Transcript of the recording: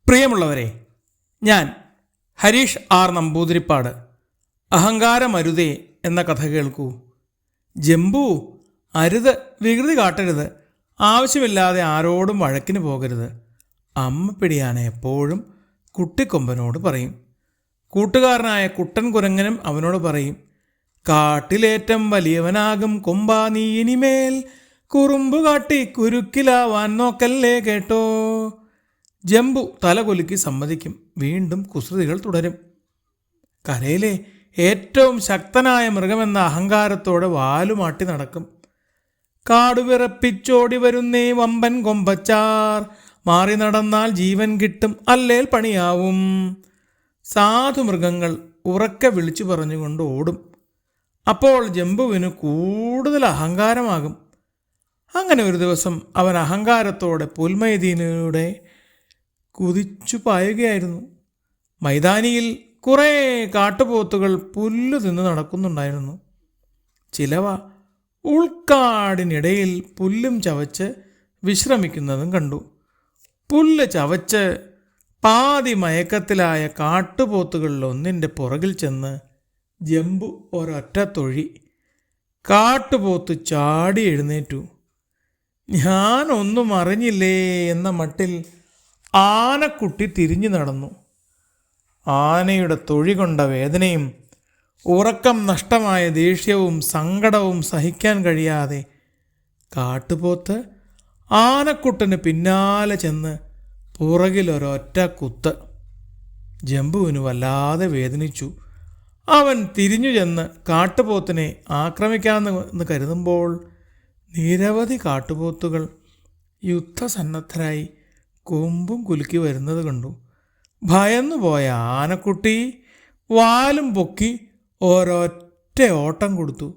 പ്രിയമുള്ളവരെ, ഞാൻ ഹരീഷ് ആർ നമ്പൂതിരിപ്പാട്. അഹങ്കാരമരുതേ എന്ന കഥ കേൾക്കൂ. ജംബു, അരുത്, വികൃതി കാട്ടരുത്, ആവശ്യമില്ലാതെ ആരോടും വഴക്കിന് പോകരുത്. അമ്മ പിടിയാന എപ്പോഴും കുട്ടിക്കൊമ്പനോട് പറയും. കൂട്ടുകാരനായ കുട്ടൻ കുരങ്ങനും അവനോട് പറയും, കാട്ടിലേറ്റം വലിയവനാകും കൊമ്പാ നീ ഇനിമേൽ, കുറുമ്പ് കാട്ടി കുരുക്കിലാവാൻ നോക്കല്ലേ കേട്ടോ. ജംബു തലകൊലുക്കി സമ്മതിക്കും. വീണ്ടും കുസൃതികൾ തുടരും. കരയിലെ ഏറ്റവും ശക്തനായ മൃഗമെന്ന അഹങ്കാരത്തോടെ വാലുമാട്ടി നടക്കും. കാടുവിറപ്പിച്ചോടി വരുന്നേ വമ്പൻ കൊമ്പച്ചാർ, മാറി നടന്നാൽ ജീവൻ കിട്ടും അല്ലേൽ പണിയാവും. സാധു മൃഗങ്ങൾ ഉറക്കെ വിളിച്ചു പറഞ്ഞുകൊണ്ട് ഓടും. അപ്പോൾ ജംബുവിന് കൂടുതൽ അഹങ്കാരമാകും. അങ്ങനെ ഒരു ദിവസം അവൻ അഹങ്കാരത്തോടെ പുൽമൈതാനിയിലൂടെ കുതിച്ചു പായുകയായിരുന്നു. മൈതാനിയിൽ കുറേ കാട്ടുപോത്തുകൾ പുല്ല് തിന്ന് നടക്കുന്നുണ്ടായിരുന്നു. ചിലവ ഉൾക്കാടിനിടയിൽ പുല്ലും ചവച്ച് വിശ്രമിക്കുന്നതും കണ്ടു. പുല്ല് ചവച്ച് പാതി മയക്കത്തിലായ കാട്ടുപോത്തുകളിലൊന്നിൻ്റെ പുറകിൽ ചെന്ന് ജംബു ഒരൊറ്റ തൊഴി. കാട്ടുപോത്ത് ചാടി എഴുന്നേറ്റു. ഞാനൊന്നും അറിഞ്ഞില്ലേ എന്ന മട്ടിൽ ആനക്കുട്ടി തിരിഞ്ഞു നടന്നു. ആനയുടെ തൊഴി കൊണ്ട വേദനയും ഉറക്കം നഷ്ടമായ ദേഷ്യവും സങ്കടവും സഹിക്കാൻ കഴിയാതെ കാട്ടുപോത്ത് ആനക്കുട്ടന് പിന്നാലെ ചെന്ന് പുറകിലൊരൊറ്റ കുത്ത്. ജംബുവിന് വല്ലാതെ വേദനിച്ചു. അവൻ തിരിഞ്ഞു ചെന്ന് കാട്ടുപോത്തിനെ ആക്രമിക്കാമെന്ന് കരുതുമ്പോൾ നിരവധി കാട്ടുപോത്തുകൾ യുദ്ധസന്നദ്ധരായി കൊമ്പും കുലുക്കി വരുന്നത് കണ്ടു. ഭയന്നുപോയ ആനക്കുട്ടി വാലും പൊക്കി ഒരൊറ്റ ഓട്ടം കൊടുത്തു.